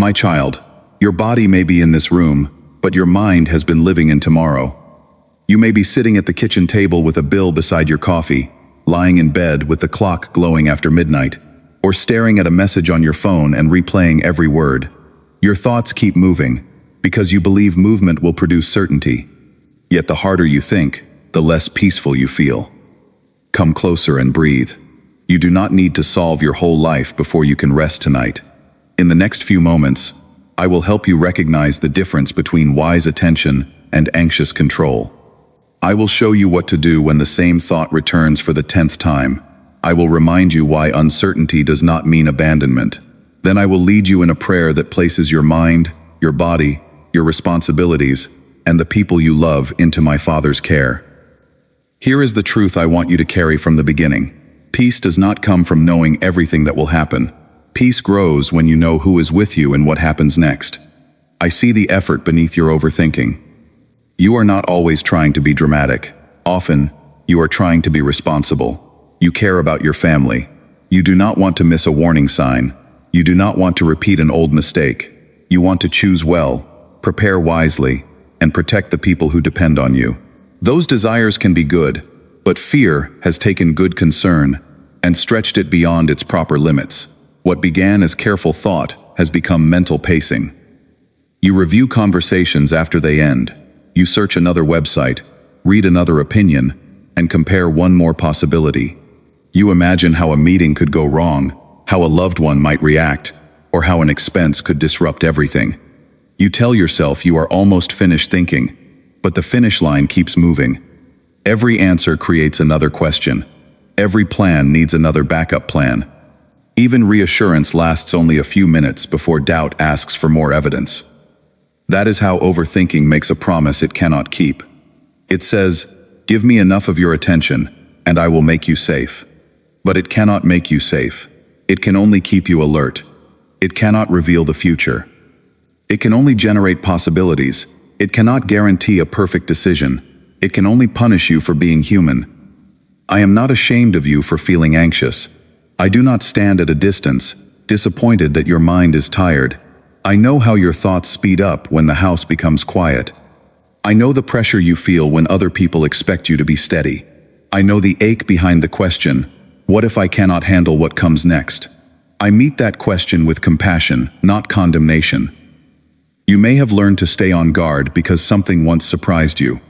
My child, your body may be in this room, but your mind has been living in tomorrow. You may be sitting at the kitchen table with a bill beside your coffee, lying in bed with the clock glowing after midnight, or staring at a message on your phone and replaying every word. Your thoughts keep moving, because you believe movement will produce certainty. Yet the harder you think, the less peaceful you feel. Come closer and breathe. You do not need to solve your whole life before you can rest tonight. In the next few moments, I will help you recognize the difference between wise attention and anxious control. I will show you what to do when the same thought returns for the 10th time. I will remind you why uncertainty does not mean abandonment. Then I will lead you in a prayer that places your mind, your body, your responsibilities, and the people you love into my Father's care. Here is the truth I want you to carry from the beginning. Peace does not come from knowing everything that will happen. Peace grows when you know who is with you and what happens next. I see the effort beneath your overthinking. You are not always trying to be dramatic. Often, you are trying to be responsible. You care about your family. You do not want to miss a warning sign. You do not want to repeat an old mistake. You want to choose well, prepare wisely, and protect the people who depend on you. Those desires can be good, but fear has taken good concern and stretched it beyond its proper limits. What began as careful thought has become mental pacing. You review conversations after they end. You search another website, read another opinion, and compare one more possibility. You imagine how a meeting could go wrong, how a loved one might react, or how an expense could disrupt everything. You tell yourself you are almost finished thinking, but the finish line keeps moving. Every answer creates another question. Every plan needs another backup plan. Even reassurance lasts only a few minutes before doubt asks for more evidence. That is how overthinking makes a promise it cannot keep. It says, "Give me enough of your attention, and I will make you safe." But it cannot make you safe. It can only keep you alert. It cannot reveal the future. It can only generate possibilities. It cannot guarantee a perfect decision. It can only punish you for being human. I am not ashamed of you for feeling anxious. I do not stand at a distance, disappointed that your mind is tired. I know how your thoughts speed up when the house becomes quiet. I know the pressure you feel when other people expect you to be steady. I know the ache behind the question, what if I cannot handle what comes next? I meet that question with compassion, not condemnation. You may have learned to stay on guard because something once surprised you.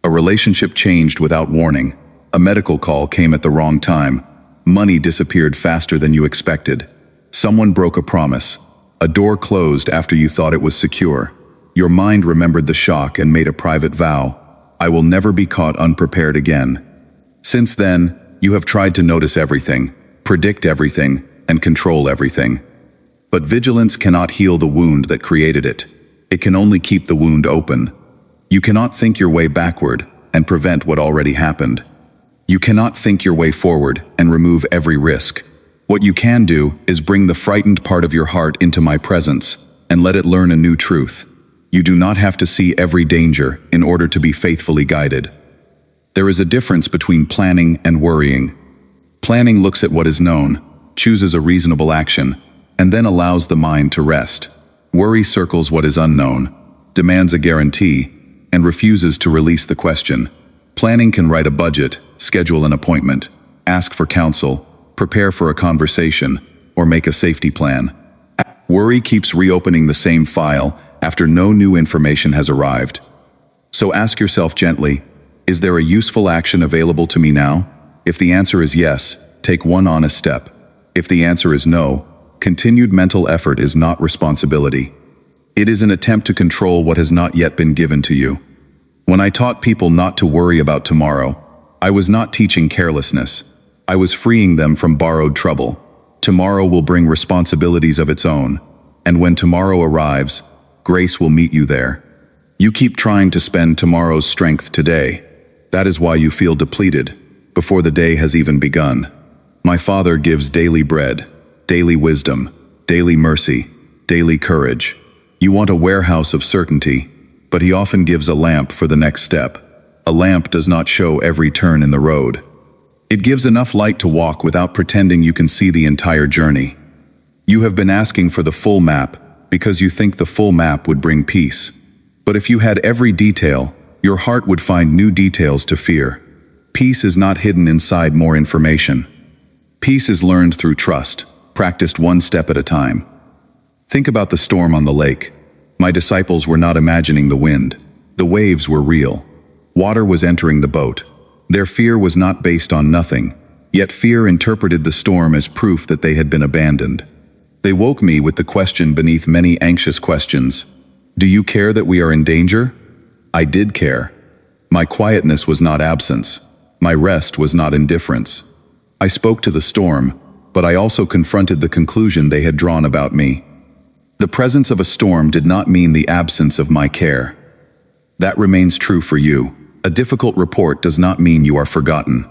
A relationship changed without warning. A medical call came at the wrong time. Money disappeared faster than you expected. Someone broke a promise. A door closed after you thought it was secure. Your mind remembered the shock and made a private vow. I will never be caught unprepared again. Since then, you have tried to notice everything, predict everything, and control everything. But vigilance cannot heal the wound that created it. It can only keep the wound open. You cannot think your way backward and prevent what already happened. You cannot think your way forward and remove every risk. What you can do is bring the frightened part of your heart into my presence and let it learn a new truth. You do not have to see every danger in order to be faithfully guided. There is a difference between planning and worrying. Planning looks at what is known, chooses a reasonable action, and then allows the mind to rest. Worry circles what is unknown, demands a guarantee, and refuses to release the question. Planning can write a budget, schedule an appointment, ask for counsel, prepare for a conversation, or make a safety plan. Worry keeps reopening the same file after no new information has arrived. So ask yourself gently, is there a useful action available to me now? If the answer is yes, take one honest step. If the answer is no, continued mental effort is not responsibility. It is an attempt to control what has not yet been given to you. When I taught people not to worry about tomorrow, I was not teaching carelessness. I was freeing them from borrowed trouble. Tomorrow will bring responsibilities of its own, and when tomorrow arrives, grace will meet you there. You keep trying to spend tomorrow's strength today. That is why you feel depleted, before the day has even begun. My Father gives daily bread, daily wisdom, daily mercy, daily courage. You want a warehouse of certainty, but He often gives a lamp for the next step. A lamp does not show every turn in the road. It gives enough light to walk without pretending you can see the entire journey. You have been asking for the full map, because you think the full map would bring peace. But if you had every detail, your heart would find new details to fear. Peace is not hidden inside more information. Peace is learned through trust, practiced one step at a time. Think about the storm on the lake. My disciples were not imagining the wind. The waves were real. Water was entering the boat. Their fear was not based on nothing, yet fear interpreted the storm as proof that they had been abandoned. They woke me with the question beneath many anxious questions. Do you care that we are in danger? I did care. My quietness was not absence. My rest was not indifference. I spoke to the storm, but I also confronted the conclusion they had drawn about me. The presence of a storm did not mean the absence of my care. That remains true for you. A difficult report does not mean you are forgotten.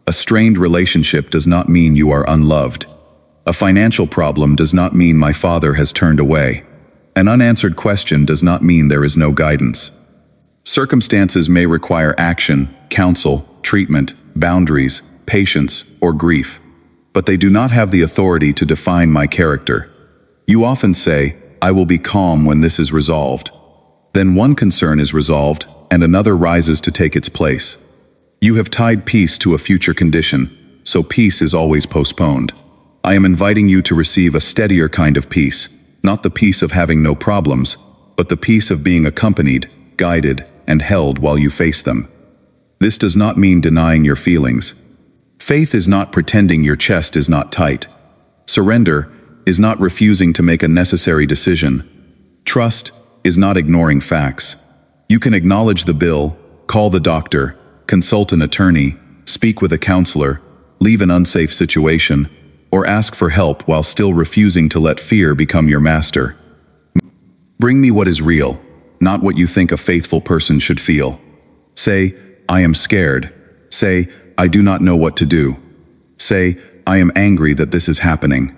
A strained relationship does not mean you are unloved. A financial problem does not mean my father has turned away. An unanswered question does not mean there is no guidance. Circumstances may require action, counsel, treatment, boundaries, patience, or grief, but they do not have the authority to define my character. You often say, I will be calm when this is resolved. Then one concern is resolved, and another rises to take its place. You have tied peace to a future condition, so peace is always postponed. I am inviting you to receive a steadier kind of peace, not the peace of having no problems, but the peace of being accompanied, guided, and held while you face them. This does not mean denying your feelings. Faith is not pretending your chest is not tight. Surrender is not refusing to make a necessary decision. Trust is not ignoring facts. You can acknowledge the bill, call the doctor, consult an attorney, speak with a counselor, leave an unsafe situation, or ask for help while still refusing to let fear become your master. Bring me what is real, not what you think a faithful person should feel. Say, I am scared. Say, I do not know what to do. Say, I am angry that this is happening.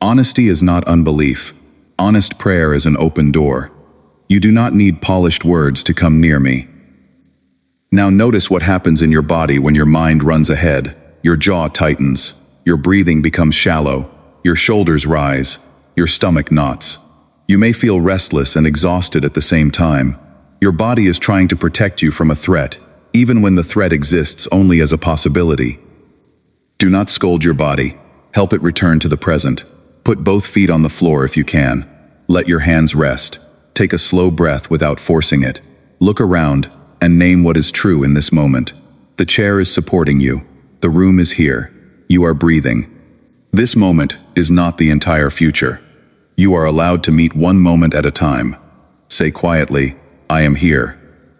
Honesty is not unbelief. Honest prayer is an open door. You do not need polished words to come near me. Now notice what happens in your body when your mind runs ahead. Your jaw tightens. Your breathing becomes shallow. Your shoulders rise. Your stomach knots. You may feel restless and exhausted at the same time. Your body is trying to protect you from a threat, even when the threat exists only as a possibility. Do not scold your body. Help it return to the present. Put both feet on the floor if you can. Let your hands rest. Take a slow breath without forcing it. Look around and name what is true in this moment. The chair is supporting you. The room is here. You are breathing. This moment is not the entire future. You are allowed to meet one moment at a time. Say quietly, I am here.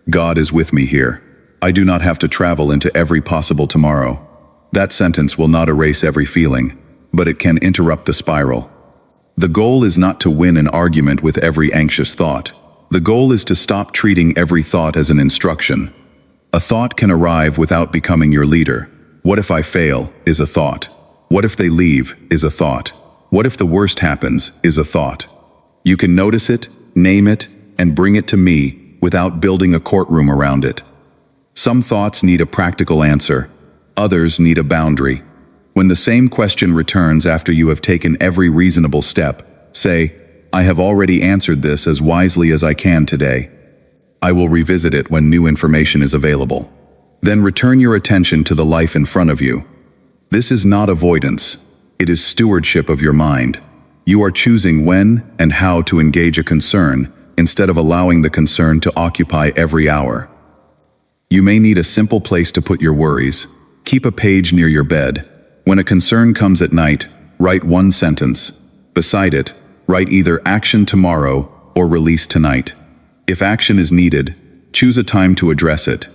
God is with me here. I do not have to travel into every possible tomorrow. That sentence will not erase every feeling, but it can interrupt the spiral. The goal is not to win an argument with every anxious thought. The goal is to stop treating every thought as an instruction. A thought can arrive without becoming your leader. What if I fail is a thought. What if they leave is a thought. What if the worst happens is a thought. You can notice it, name it, and bring it to me without building a courtroom around it. Some thoughts need a practical answer. Others need a boundary. When the same question returns after you have taken every reasonable step, say, I have already answered this as wisely as I can today. I will revisit it when new information is available. Then return your attention to the life in front of you. This is not avoidance. It is stewardship of your mind. You are choosing when and how to engage a concern instead of allowing the concern to occupy every hour. You may need a simple place to put your worries. Keep a page near your bed. When a concern comes at night, write one sentence. Beside it, write either action tomorrow or release tonight. If action is needed, choose a time to address it.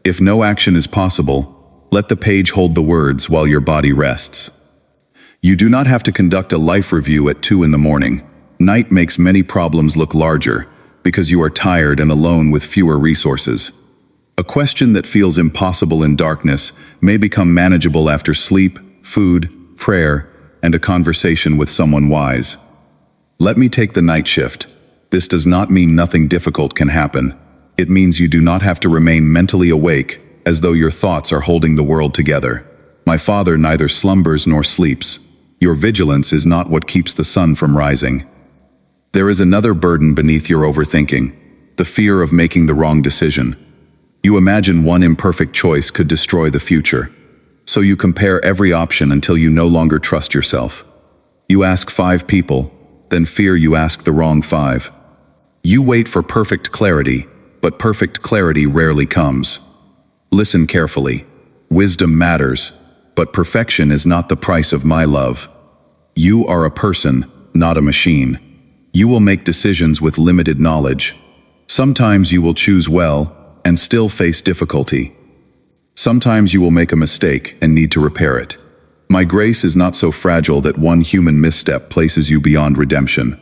If no action is possible, let the page hold the words while your body rests. You do not have to conduct a life review at 2 in the morning. Night makes many problems look larger because you are tired and alone with fewer resources. A question that feels impossible in darkness may become manageable after sleep, food, prayer, and a conversation with someone wise. Let me take the night shift. This does not mean nothing difficult can happen. It means you do not have to remain mentally awake as though your thoughts are holding the world together. My Father neither slumbers nor sleeps. Your vigilance is not what keeps the sun from rising. There is another burden beneath your overthinking, the fear of making the wrong decision. You imagine one imperfect choice could destroy the future. So you compare every option until you no longer trust yourself. You ask 5 people, then fear you ask the wrong 5. You wait for perfect clarity, but perfect clarity rarely comes. Listen carefully. Wisdom matters, but perfection is not the price of my love. You are a person, not a machine. You will make decisions with limited knowledge. Sometimes you will choose well and still face difficulty. Sometimes you will make a mistake and need to repair it. My grace is not so fragile that one human misstep places you beyond redemption.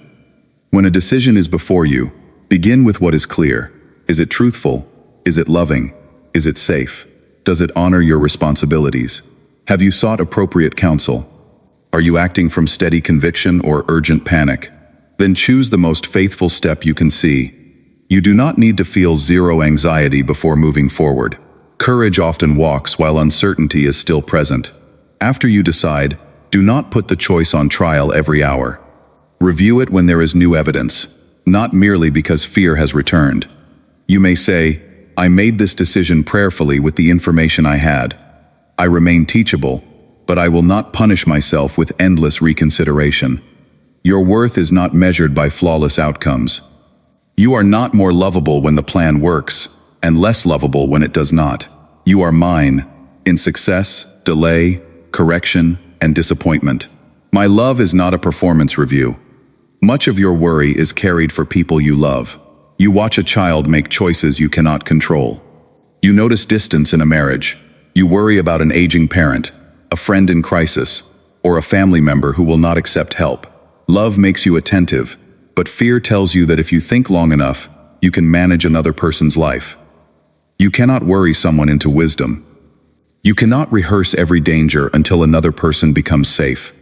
When a decision is before you, begin with what is clear. Is it truthful? Is it loving? Is it safe? Does it honor your responsibilities? Have you sought appropriate counsel? Are you acting from steady conviction or urgent panic? Then choose the most faithful step you can see. You do not need to feel zero anxiety before moving forward. Courage often walks while uncertainty is still present. After you decide, do not put the choice on trial every hour. Review it when there is new evidence, not merely because fear has returned. You may say, I made this decision prayerfully with the information I had. I remain teachable, but I will not punish myself with endless reconsideration. Your worth is not measured by flawless outcomes. You are not more lovable when the plan works, and less lovable when it does not. You are mine, in success, delay, correction, and disappointment. My love is not a performance review. Much of your worry is carried for people you love. You watch a child make choices you cannot control. You notice distance in a marriage. You worry about an aging parent, a friend in crisis, or a family member who will not accept help. Love makes you attentive, but fear tells you that if you think long enough, you can manage another person's life. You cannot worry someone into wisdom. You cannot rehearse every danger until another person becomes safe.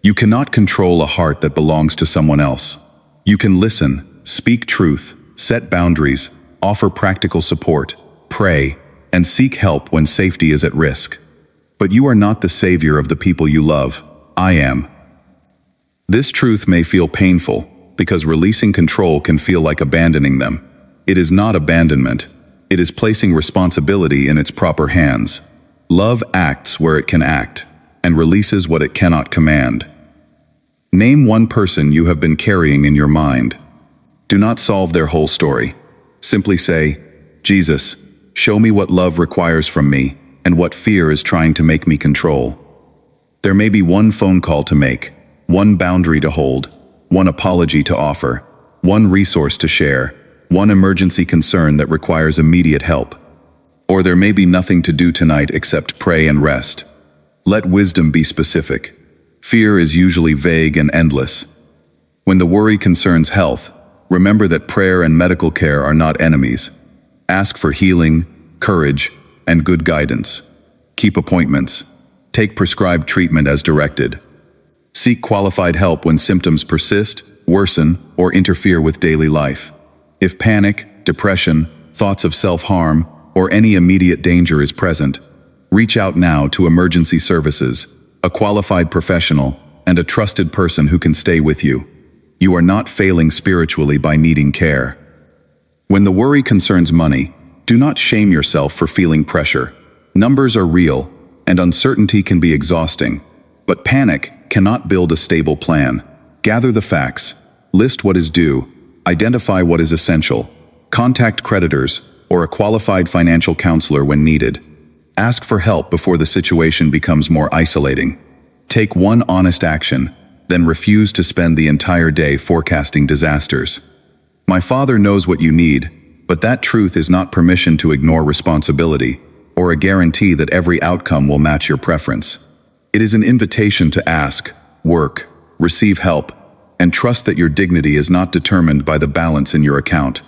You cannot control a heart that belongs to someone else. You can listen, speak truth, set boundaries, offer practical support, pray, and seek help when safety is at risk. But you are not the savior of the people you love. I am. This truth may feel painful, because releasing control can feel like abandoning them. It is not abandonment. It is placing responsibility in its proper hands. Love acts where it can act, and releases what it cannot command. Name one person you have been carrying in your mind. Do not solve their whole story. Simply say, Jesus, show me what love requires from me, and what fear is trying to make me control. There may be one phone call to make, one boundary to hold, one apology to offer, one resource to share, one emergency concern that requires immediate help. Or there may be nothing to do tonight except pray and rest. Let wisdom be specific. Fear is usually vague and endless. When the worry concerns health, remember that prayer and medical care are not enemies. Ask for healing, courage, and good guidance. Keep appointments. Take prescribed treatment as directed. Seek qualified help when symptoms persist, worsen, or interfere with daily life. If panic, depression, thoughts of self-harm, or any immediate danger is present, reach out now to emergency services, a qualified professional, and a trusted person who can stay with you. You are not failing spiritually by needing care. When the worry concerns money, do not shame yourself for feeling pressure. Numbers are real, and uncertainty can be exhausting. But panic cannot build a stable plan. Gather the facts, list what is due, identify what is essential, contact creditors or a qualified financial counselor when needed. Ask for help before the situation becomes more isolating. Take one honest action, then refuse to spend the entire day forecasting disasters. My Father knows what you need, but that truth is not permission to ignore responsibility or a guarantee that every outcome will match your preference. It is an invitation to ask, work, receive help, and trust that your dignity is not determined by the balance in your account.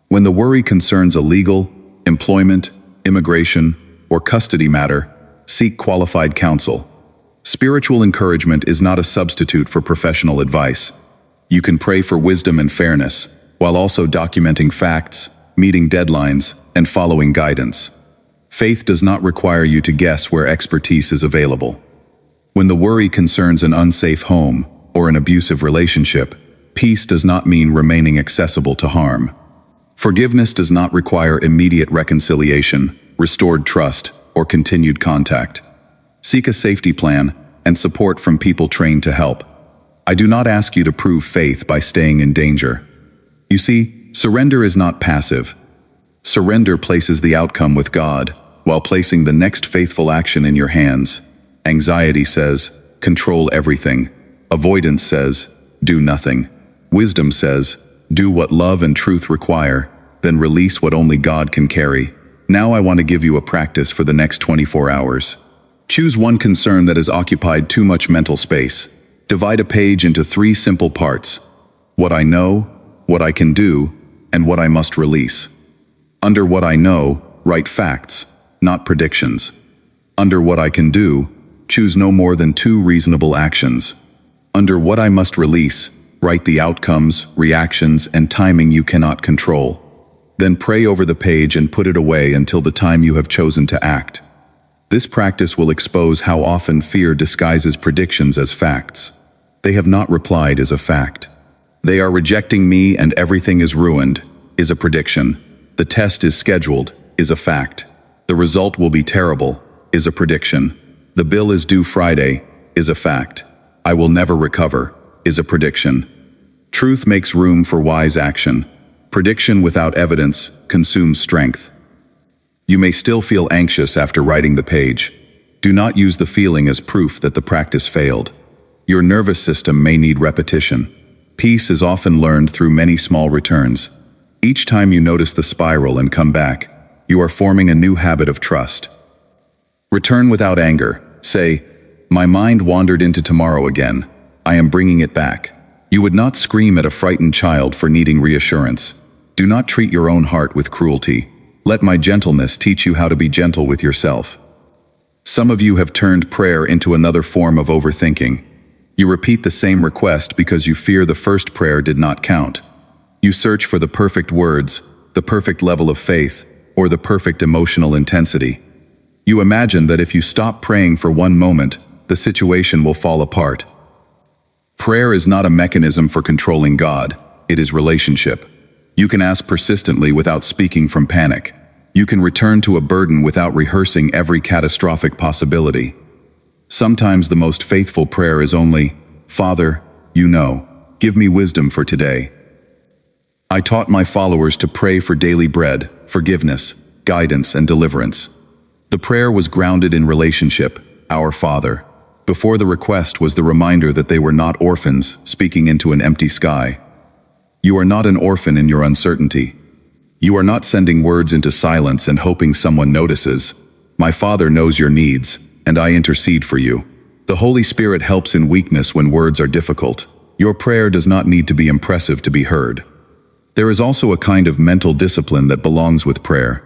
When the worry concerns a legal, employment, immigration, or custody matter, seek qualified counsel. Spiritual encouragement is not a substitute for professional advice. You can pray for wisdom and fairness, while also documenting facts, meeting deadlines, and following guidance. Faith does not require you to guess where expertise is available. When the worry concerns an unsafe home or an abusive relationship, Peace does not mean remaining accessible to harm. Forgiveness does not require immediate reconciliation, restored trust, or continued contact. Seek a safety plan and support from people trained to help. I do not ask you to prove faith by staying in danger. You see, surrender is not passive. Surrender places the outcome with God, while placing the next faithful action in your hands. Anxiety says, control everything. Avoidance says, do nothing. Wisdom says, do what love and truth require, then release what only God can carry. Now I want to give you a practice for the next 24 hours. Choose one concern that has occupied too much mental space. Divide a page into 3 simple parts: what I know, what I can do, and what I must release. Under what I know, write facts, not predictions. Under what I can do, choose no more than 2 reasonable actions. Under what I must release, write the outcomes, reactions, and timing you cannot control. Then pray over the page and put it away until the time you have chosen to act. This practice will expose how often fear disguises predictions as facts. They have not replied is a fact. They are rejecting me and everything is ruined, is a prediction. The test is scheduled, is a fact. The result will be terrible, is a prediction. The bill is due Friday, is a fact. I will never recover, is a prediction. Truth makes room for wise action. Prediction without evidence consumes strength. You may still feel anxious after writing the page. Do not use the feeling as proof that the practice failed. Your nervous system may need repetition. Peace is often learned through many small returns. Each time you notice the spiral and come back, you are forming a new habit of trust. Return without anger. Say, my mind wandered into tomorrow again. I am bringing it back. You would not scream at a frightened child for needing reassurance. Do not treat your own heart with cruelty. Let my gentleness teach you how to be gentle with yourself. Some of you have turned prayer into another form of overthinking. You repeat the same request because you fear the first prayer did not count. You search for the perfect words, the perfect level of faith, or the perfect emotional intensity. You imagine that if you stop praying for one moment, the situation will fall apart. Prayer is not a mechanism for controlling God, it is relationship. You can ask persistently without speaking from panic. You can return to a burden without rehearsing every catastrophic possibility. Sometimes the most faithful prayer is only, Father, you know, give me wisdom for today. I taught my followers to pray for daily bread, forgiveness, guidance, and deliverance. The prayer was grounded in relationship, Our Father. Before the request was the reminder that they were not orphans speaking into an empty sky. You are not an orphan in your uncertainty. You are not sending words into silence and hoping someone notices. My Father knows your needs, and I intercede for you. The Holy Spirit helps in weakness when words are difficult. Your prayer does not need to be impressive to be heard. There is also a kind of mental discipline that belongs with prayer.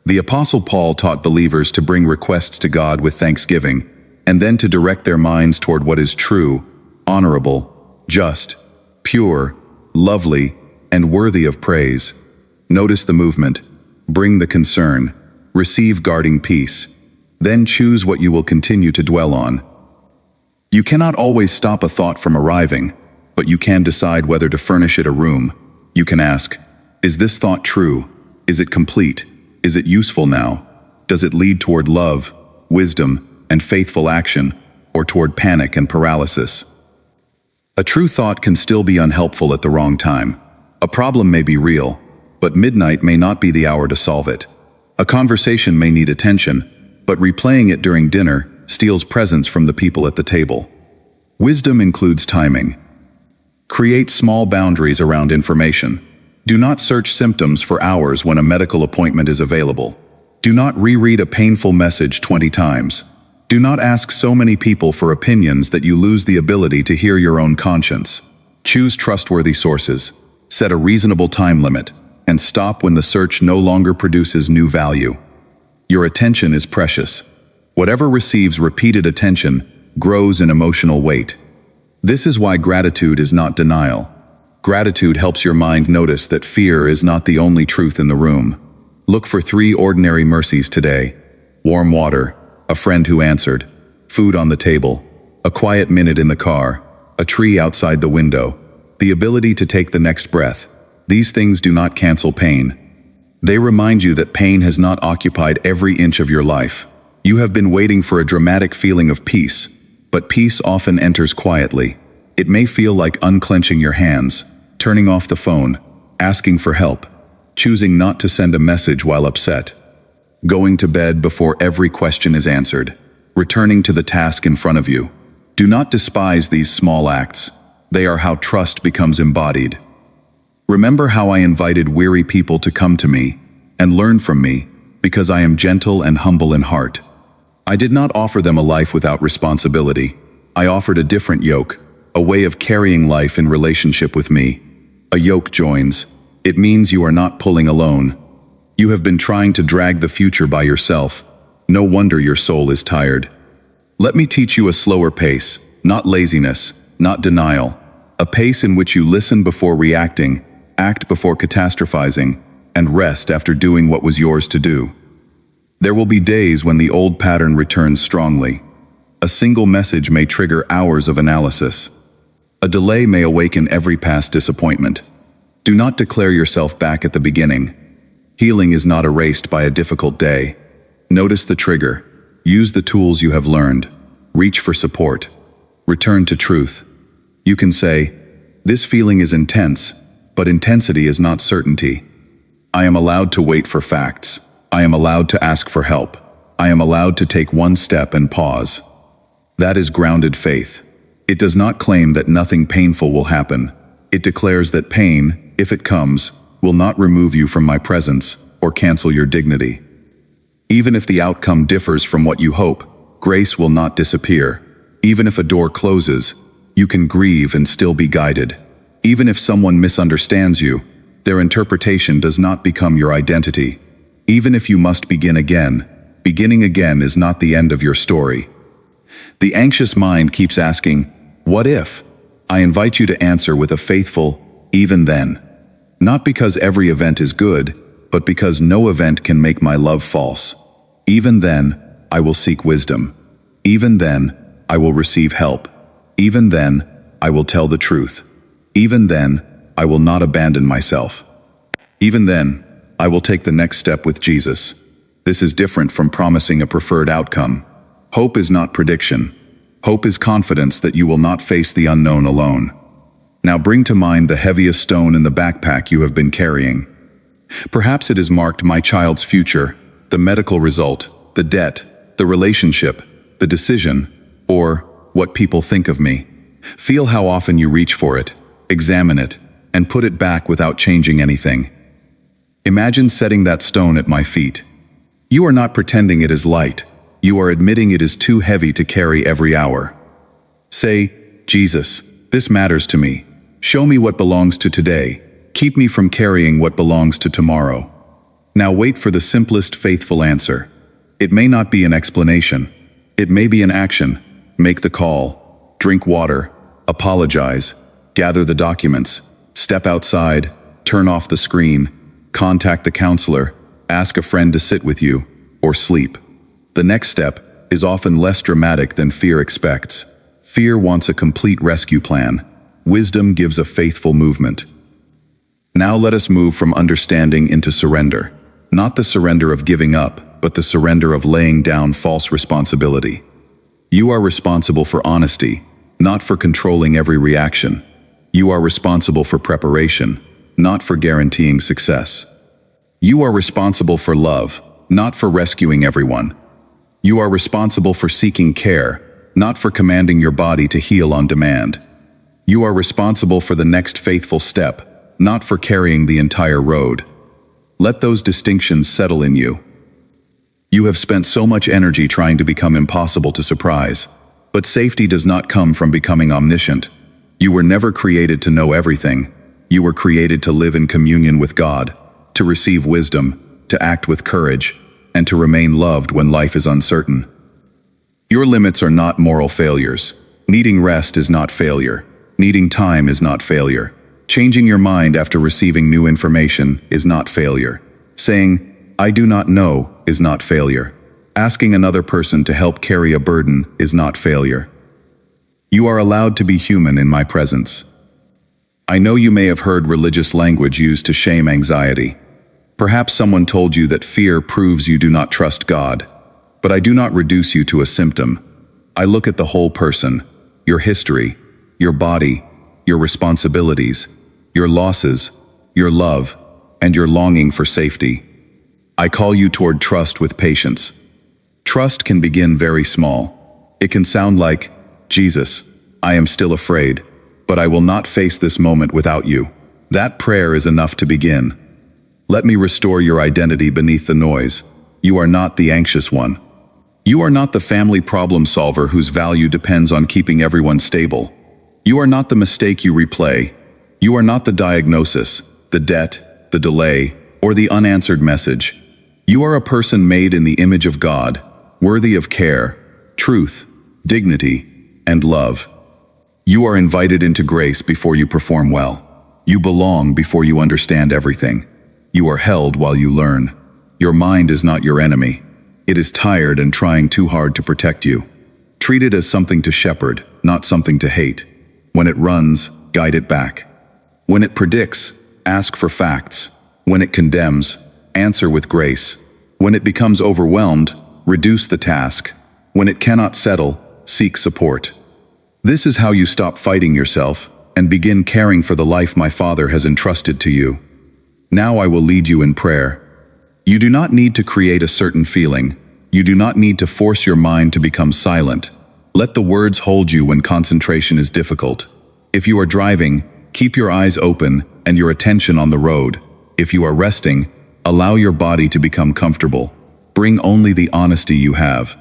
The Apostle Paul taught believers to bring requests to God with thanksgiving, and then to direct their minds toward what is true, honorable, just, pure, lovely, and worthy of praise. Notice the movement, bring the concern, receive guarding peace, then choose what you will continue to dwell on. You cannot always stop a thought from arriving, but you can decide whether to furnish it a room. You can ask, is this thought true? Is it complete? Is it useful now? Does it lead toward love, wisdom, and faithful action, or toward panic and paralysis? A true thought can still be unhelpful at the wrong time. A problem may be real, but midnight may not be the hour to solve it. A conversation may need attention, but replaying it during dinner steals presence from the people at the table. Wisdom includes timing. Create small boundaries around information. Do not search symptoms for hours when a medical appointment is available. Do not reread a painful message 20 times. Do not ask so many people for opinions that you lose the ability to hear your own conscience. Choose trustworthy sources. Set a reasonable time limit, and stop when the search no longer produces new value. Your attention is precious. Whatever receives repeated attention grows in emotional weight. This is why gratitude is not denial. Gratitude helps your mind notice that fear is not the only truth in the room. Look for 3 ordinary mercies today: warm water, a friend who answered, food on the table, a quiet minute in the car, a tree outside the window. the ability to take the next breath. These things do not cancel pain. They remind you that pain has not occupied every inch of your life. You have been waiting for a dramatic feeling of peace, but peace often enters quietly. It may feel like unclenching your hands, turning off the phone, asking for help, choosing not to send a message while upset, going to bed before every question is answered, returning to the task in front of you. Do not despise these small acts. They are how trust becomes embodied. Remember how I invited weary people to come to me and learn from me, because I am gentle and humble in heart. I did not offer them a life without responsibility. I offered a different yoke, a way of carrying life in relationship with me. A yoke joins. It means you are not pulling alone. You have been trying to drag the future by yourself. No wonder your soul is tired. Let me teach you a slower pace, not laziness, not denial. A pace in which you listen before reacting, act before catastrophizing, and rest after doing what was yours to do. There will be days when the old pattern returns strongly. A single message may trigger hours of analysis. A delay may awaken every past disappointment. Do not declare yourself back at the beginning. Healing is not erased by a difficult day. Notice the trigger. Use the tools you have learned. Reach for support. Return to truth. You can say, "This feeling is intense, but intensity is not certainty. I am allowed to wait for facts. I am allowed to ask for help. I am allowed to take one step and pause." That is grounded faith. It does not claim that nothing painful will happen. It declares that pain, if it comes, will not remove you from my presence or cancel your dignity. Even if the outcome differs from what you hope, grace will not disappear. Even if a door closes, you can grieve and still be guided. Even if someone misunderstands you, their interpretation does not become your identity. Even if you must begin again, beginning again is not the end of your story. The anxious mind keeps asking, "What if?" I invite you to answer with a faithful, "Even then." Not because every event is good, but because no event can make my love false. Even then, I will seek wisdom. Even then, I will receive help. Even then, I will tell the truth. Even then, I will not abandon myself. Even then, I will take the next step with Jesus. This is different from promising a preferred outcome. Hope is not prediction. Hope is confidence that you will not face the unknown alone. Now bring to mind the heaviest stone in the backpack you have been carrying. Perhaps it is marked "my child's future," the medical result, the debt, the relationship, the decision, or what people think of me. Feel how often you reach for it, examine it, and put it back without changing anything. Imagine setting that stone at my feet. You are not pretending it is light. You are admitting it is too heavy to carry every hour. Say, "Jesus, this matters to me. Show me what belongs to today. Keep me from carrying what belongs to tomorrow." Now wait for the simplest, faithful answer. It may not be an explanation. It may be an action. Make the call. Drink water. Apologize. Gather the documents. Step outside. Turn off the screen. Contact the counselor. Ask a friend to sit with you. Or sleep. The next step is often less dramatic than fear expects. Fear wants a complete rescue plan. Wisdom gives a faithful movement. Now let us move from understanding into surrender. Not the surrender of giving up, but the surrender of laying down false responsibility. You are responsible for honesty, not for controlling every reaction. You are responsible for preparation, not for guaranteeing success. You are responsible for love, not for rescuing everyone. You are responsible for seeking care, not for commanding your body to heal on demand. You are responsible for the next faithful step, not for carrying the entire road. Let those distinctions settle in you. You have spent so much energy trying to become impossible to surprise, but safety does not come from becoming omniscient. You were never created to know everything. You were created to live in communion with God, to receive wisdom, to act with courage, and to remain loved when life is uncertain. Your limits are not moral failures. Needing rest is not failure. Needing time is not failure. Changing your mind after receiving new information is not failure. Saying, "I do not know," is not failure. Asking another person to help carry a burden is not failure. You are allowed to be human in my presence. I know you may have heard religious language used to shame anxiety. Perhaps someone told you that fear proves you do not trust God. But I do not reduce you to a symptom. I look at the whole person, your history, your body, your responsibilities, your losses, your love, and your longing for safety. I call you toward trust with patience. Trust can begin very small. It can sound like, Jesus, I am still afraid, but I will not face this moment without you. That prayer is enough to begin. Let me restore your identity beneath the noise. You are not the anxious one. You are not the family problem solver whose value depends on keeping everyone stable. You are not the mistake you replay. You are not the diagnosis, the debt, the delay, or the unanswered message. You are a person made in the image of God, worthy of care, truth, dignity, and love. You are invited into grace before you perform well. You belong before you understand everything. You are held while you learn. Your mind is not your enemy. It is tired and trying too hard to protect you. Treat it as something to shepherd, not something to hate. When it runs, guide it back. When it predicts, ask for facts. When it condemns, answer with grace. When it becomes overwhelmed, reduce the task. When it cannot settle, seek support. This is how you stop fighting yourself and begin caring for the life my Father has entrusted to you. Now I will lead you in prayer. You do not need to create a certain feeling. You do not need to force your mind to become silent. Let the words hold you when concentration is difficult. If you are driving, keep your eyes open and your attention on the road. If you are resting, allow your body to become comfortable. Bring only the honesty you have.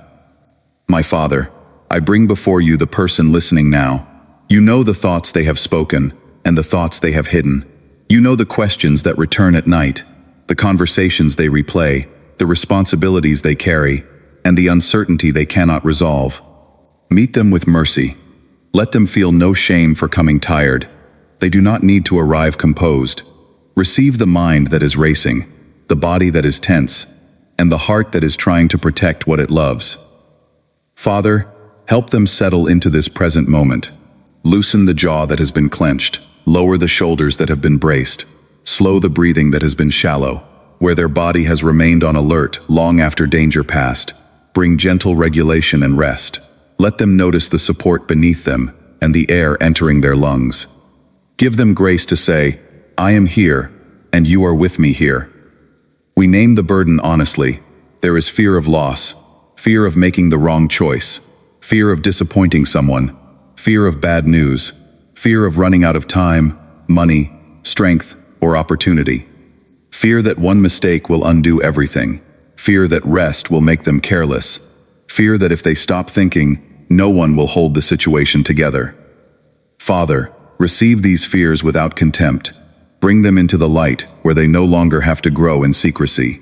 My Father, I bring before you the person listening now. You know the thoughts they have spoken and the thoughts they have hidden. You know the questions that return at night, the conversations they replay, the responsibilities they carry, and the uncertainty they cannot resolve. Meet them with mercy. Let them feel no shame for coming tired. They do not need to arrive composed. Receive the mind that is racing, the body that is tense, and the heart that is trying to protect what it loves. Father, help them settle into this present moment. Loosen the jaw that has been clenched, lower the shoulders that have been braced, slow the breathing that has been shallow, where their body has remained on alert long after danger passed. Bring gentle regulation and rest. Let them notice the support beneath them and the air entering their lungs. Give them grace to say, I am here, and you are with me here. We name the burden honestly. There is fear of loss, fear of making the wrong choice, fear of disappointing someone, fear of bad news, fear of running out of time, money, strength, or opportunity. Fear that one mistake will undo everything. Fear that rest will make them careless. Fear that if they stop thinking, no one will hold the situation together. Father, receive these fears without contempt. Bring them into the light where they no longer have to grow in secrecy.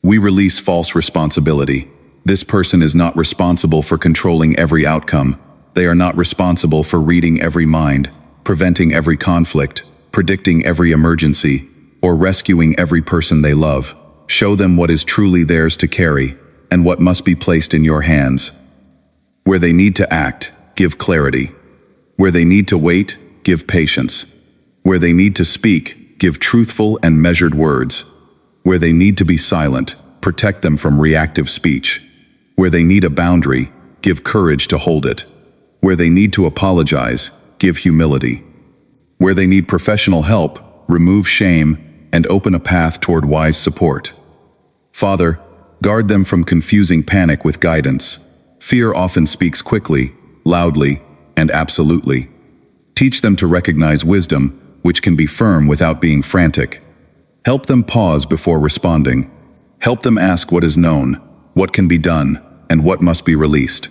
We release false responsibility. This person is not responsible for controlling every outcome. They are not responsible for reading every mind, preventing every conflict, predicting every emergency, or rescuing every person they love. Show them what is truly theirs to carry, and what must be placed in your hands. Where they need to act, give clarity. Where they need to wait, give patience. Where they need to speak, give truthful and measured words. Where they need to be silent, protect them from reactive speech. Where they need a boundary, give courage to hold it. Where they need to apologize, give humility. Where they need professional help, remove shame, and open a path toward wise support. Father, guard them from confusing panic with guidance. Fear often speaks quickly, loudly, and absolutely. Teach them to recognize wisdom, which can be firm without being frantic. Help them pause before responding. Help them ask what is known, what can be done, and what must be released.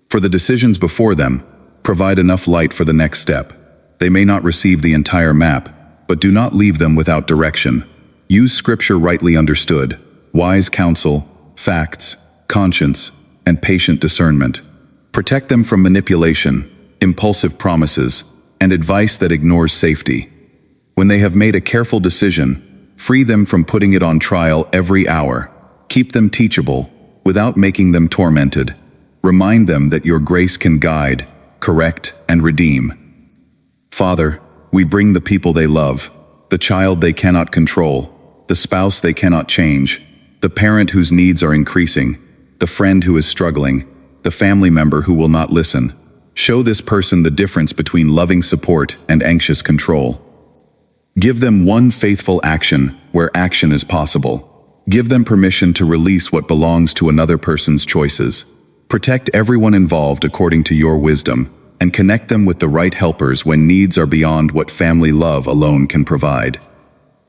For the decisions before them, provide enough light for the next step. They may not receive the entire map, but do not leave them without direction. Use scripture rightly understood, wise counsel, facts, conscience, and patient discernment. Protect them from manipulation, impulsive promises, and advice that ignores safety. When they have made a careful decision, free them from putting it on trial every hour. Keep them teachable, without making them tormented. Remind them that your grace can guide, correct, and redeem. Father, we bring the people they love, the child they cannot control, the spouse they cannot change, the parent whose needs are increasing, the friend who is struggling, the family member who will not listen. Show this person the difference between loving support and anxious control. Give them one faithful action where action is possible. Give them permission to release what belongs to another person's choices. Protect everyone involved according to your wisdom, and connect them with the right helpers when needs are beyond what family love alone can provide.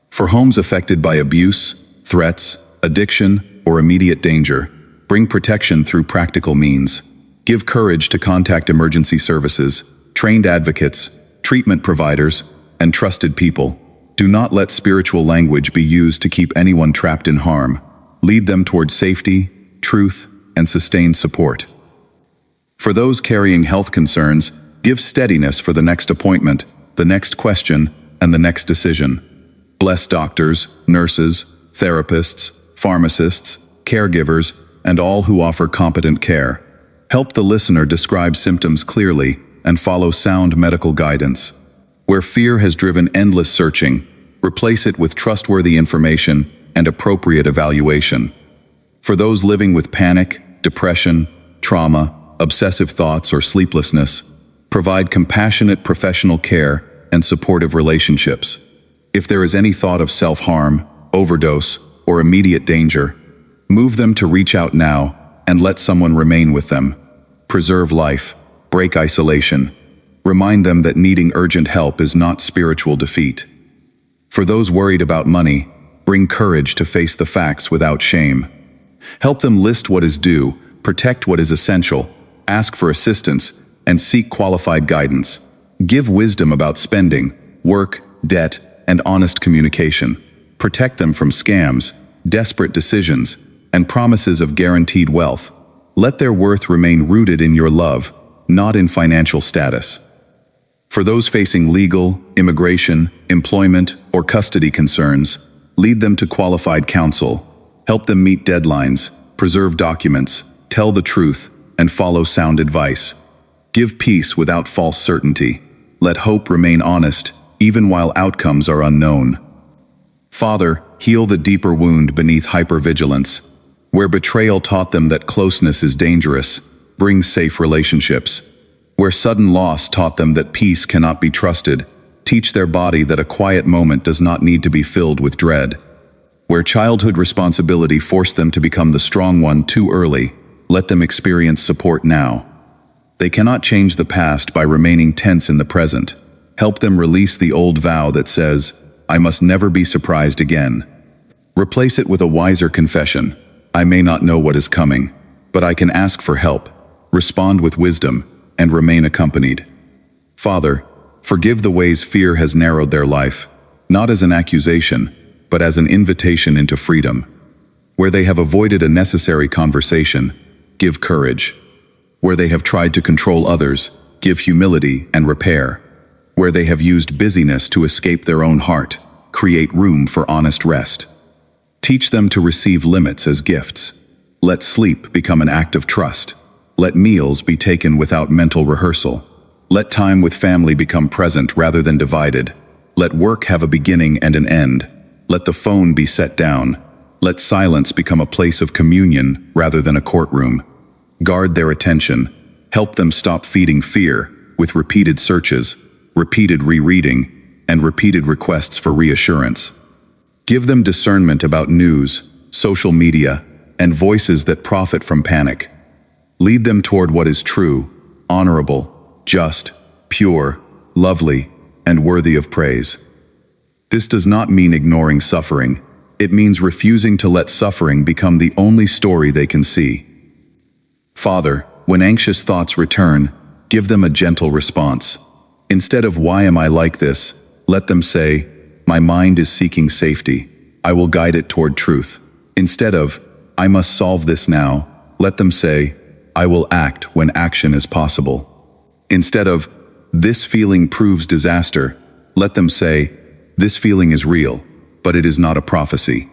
For homes affected by abuse, threats, addiction, or immediate danger, bring protection through practical means. Give courage to contact emergency services, trained advocates, treatment providers, and trusted people. Do not let spiritual language be used to keep anyone trapped in harm. Lead them towards safety, truth, and sustained support. For those carrying health concerns, give steadiness for the next appointment, the next question, and the next decision. Bless doctors, nurses, therapists, pharmacists, caregivers, and all who offer competent care. Help the listener describe symptoms clearly and follow sound medical guidance. Where fear has driven endless searching, replace it with trustworthy information and appropriate evaluation. For those living with panic, depression, trauma, obsessive thoughts, or sleeplessness, provide compassionate professional care and supportive relationships. If there is any thought of self-harm, overdose, or immediate danger, move them to reach out now and let someone remain with them. Preserve life, break isolation. Remind them that needing urgent help is not spiritual defeat. For those worried about money, bring courage to face the facts without shame. Help them list what is due, protect what is essential, ask for assistance, and seek qualified guidance. Give wisdom about spending, work, debt, and honest communication. Protect them from scams, desperate decisions, and promises of guaranteed wealth. Let their worth remain rooted in your love, not in financial status. For those facing legal, immigration, employment, or custody concerns, lead them to qualified counsel. Help them meet deadlines, preserve documents, tell the truth, and follow sound advice. Give peace without false certainty. Let hope remain honest, even while outcomes are unknown. Father, heal the deeper wound beneath hypervigilance. Where betrayal taught them that closeness is dangerous, bring safe relationships. Where sudden loss taught them that peace cannot be trusted, teach their body that a quiet moment does not need to be filled with dread. Where childhood responsibility forced them to become the strong one too early, let them experience support now. They cannot change the past by remaining tense in the present. Help them release the old vow that says, "I must never be surprised again." Replace it with a wiser confession. "I may not know what is coming, but I can ask for help, respond with wisdom, and remain accompanied." Father, forgive the ways fear has narrowed their life, not as an accusation, but as an invitation into freedom. Where they have avoided a necessary conversation, give courage. Where they have tried to control others, give humility and repair. Where they have used busyness to escape their own heart, create room for honest rest. Teach them to receive limits as gifts. Let sleep become an act of trust. Let meals be taken without mental rehearsal. Let time with family become present rather than divided. Let work have a beginning and an end. Let the phone be set down. Let silence become a place of communion rather than a courtroom. Guard their attention. Help them stop feeding fear with repeated searches, repeated rereading, and repeated requests for reassurance. Give them discernment about news, social media, and voices that profit from panic. Lead them toward what is true, honorable, just, pure, lovely, and worthy of praise. This does not mean ignoring suffering. It means refusing to let suffering become the only story they can see. Father, when anxious thoughts return, give them a gentle response. Instead of "Why am I like this?" let them say, "My mind is seeking safety. I will guide it toward truth." Instead of "I must solve this now," let them say, "I will act when action is possible." Instead of "This feeling proves disaster," let them say, "This feeling is real, but it is not a prophecy."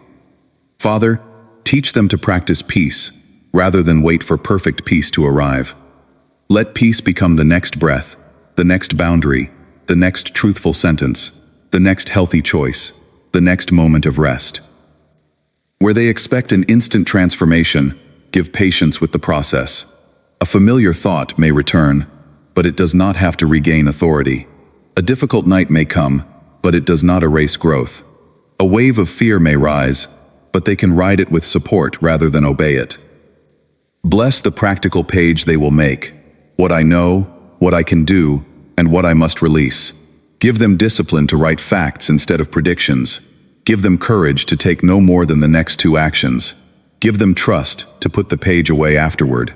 Father, teach them to practice peace, rather than wait for perfect peace to arrive. Let peace become the next breath, the next boundary, the next truthful sentence, the next healthy choice, the next moment of rest. Where they expect an instant transformation, give patience with the process. A familiar thought may return, but it does not have to regain authority. A difficult night may come, but it does not erase growth. A wave of fear may rise, but they can ride it with support rather than obey it. Bless the practical page they will make, what I know, what I can do, and what I must release. Give them discipline to write facts instead of predictions. Give them courage to take no more than the next 2 actions. Give them trust to put the page away afterward.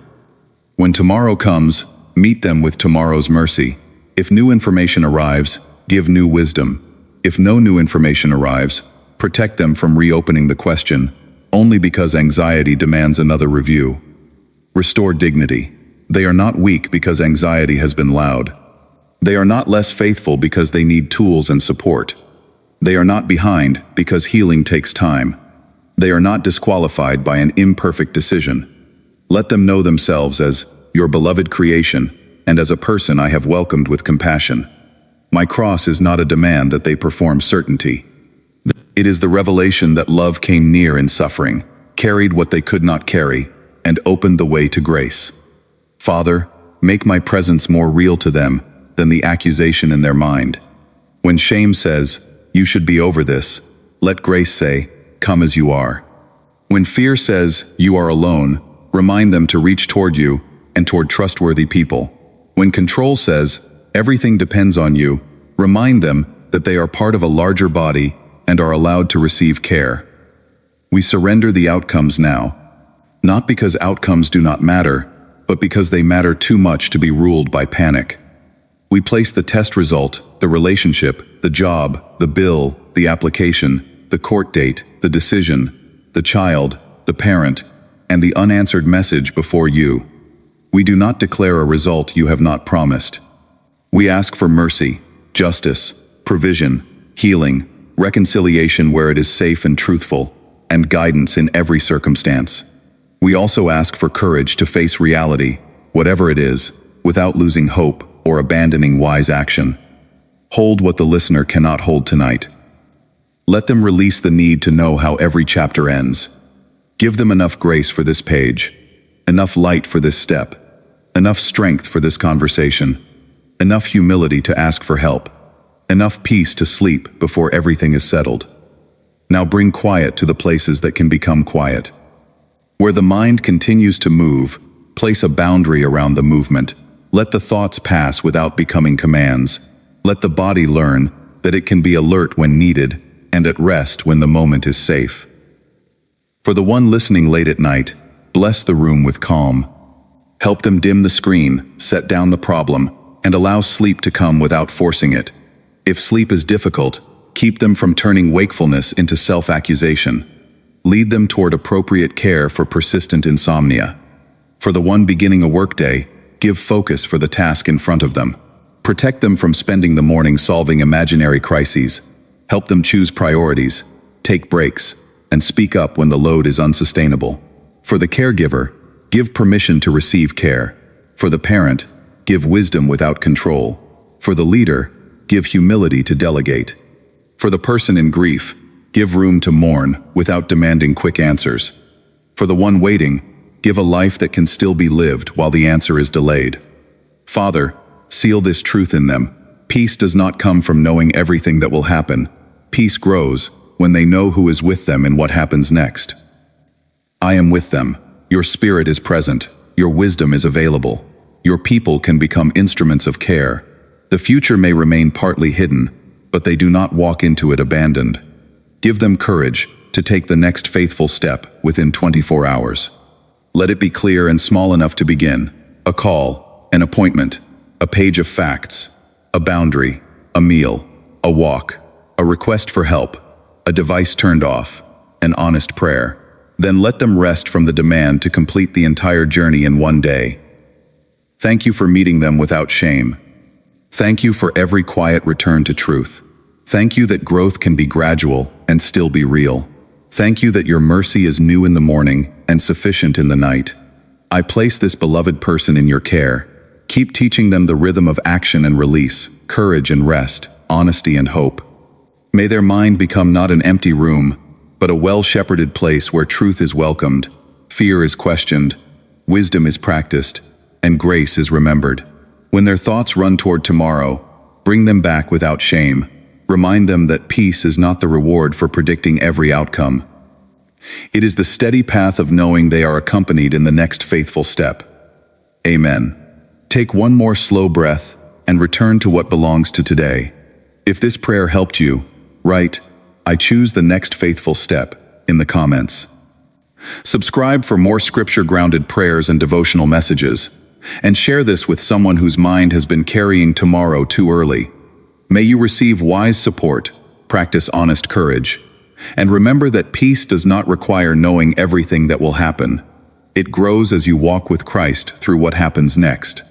When tomorrow comes, meet them with tomorrow's mercy. If new information arrives, give new wisdom. If no new information arrives, protect them from reopening the question, only because anxiety demands another review. Restore dignity. They are not weak because anxiety has been loud. They are not less faithful because they need tools and support. They are not behind because healing takes time. They are not disqualified by an imperfect decision. Let them know themselves as your beloved creation, and as a person I have welcomed with compassion. My cross is not a demand that they perform certainty. It is the revelation that love came near in suffering, carried what they could not carry, and opened the way to grace. Father, make my presence more real to them than the accusation in their mind. When shame says, "You should be over this," let grace say, "Come as you are." When fear says, "You are alone," remind them to reach toward you and toward trustworthy people. When control says, "Everything depends on you," remind them that they are part of a larger body and are allowed to receive care. We surrender the outcomes now, not because outcomes do not matter, but because they matter too much to be ruled by panic. We place the test result, the relationship, the job, the bill, the application, the court date, the decision, the child, the parent, and the unanswered message before you. We do not declare a result you have not promised. We ask for mercy, justice, provision, healing, reconciliation where it is safe and truthful, and guidance in every circumstance. We also ask for courage to face reality, whatever it is, without losing hope or abandoning wise action. Hold what the listener cannot hold tonight. Let them release the need to know how every chapter ends. Give them enough grace for this page, enough light for this step, enough strength for this conversation, enough humility to ask for help, enough peace to sleep before everything is settled. Now bring quiet to the places that can become quiet. Where the mind continues to move, place a boundary around the movement. Let the thoughts pass without becoming commands. Let the body learn that it can be alert when needed and at rest when the moment is safe. For the one listening late at night, bless the room with calm. Help them dim the screen, set down the problem, and allow sleep to come without forcing it. If sleep is difficult, keep them from turning wakefulness into self-accusation. Lead them toward appropriate care for persistent insomnia. For the one beginning a workday, give focus for the task in front of them. Protect them from spending the morning solving imaginary crises. Help them choose priorities, take breaks, and speak up when the load is unsustainable. For the caregiver, give permission to receive care. For the parent, give wisdom without control. For the leader, give humility to delegate. For the person in grief, give room to mourn without demanding quick answers. For the one waiting, give a life that can still be lived while the answer is delayed. Father, seal this truth in them. Peace does not come from knowing everything that will happen. Peace grows when they know who is with them and what happens next. I am with them. Your spirit is present. Your wisdom is available. Your people can become instruments of care. The future may remain partly hidden, but they do not walk into it abandoned. Give them courage to take the next faithful step within 24 hours. Let it be clear and small enough to begin. A call, an appointment, a page of facts, a boundary, a meal, a walk, a request for help, a device turned off, an honest prayer. Then let them rest from the demand to complete the entire journey in one day. Thank you for meeting them without shame. Thank you for every quiet return to truth. Thank you that growth can be gradual and still be real. Thank you that your mercy is new in the morning and sufficient in the night. I place this beloved person in your care. Keep teaching them the rhythm of action and release, courage and rest, honesty and hope. May their mind become not an empty room, but a well-shepherded place where truth is welcomed, fear is questioned, wisdom is practiced, and grace is remembered. When their thoughts run toward tomorrow, bring them back without shame. Remind them that peace is not the reward for predicting every outcome. It is the steady path of knowing they are accompanied in the next faithful step. Amen. Take one more slow breath and return to what belongs to today. If this prayer helped you, write, "I choose the next faithful step," in the comments. Subscribe for more scripture-grounded prayers and devotional messages, and share this with someone whose mind has been carrying tomorrow too early. May you receive wise support, practice honest courage, and remember that peace does not require knowing everything that will happen. It grows as you walk with Christ through what happens next.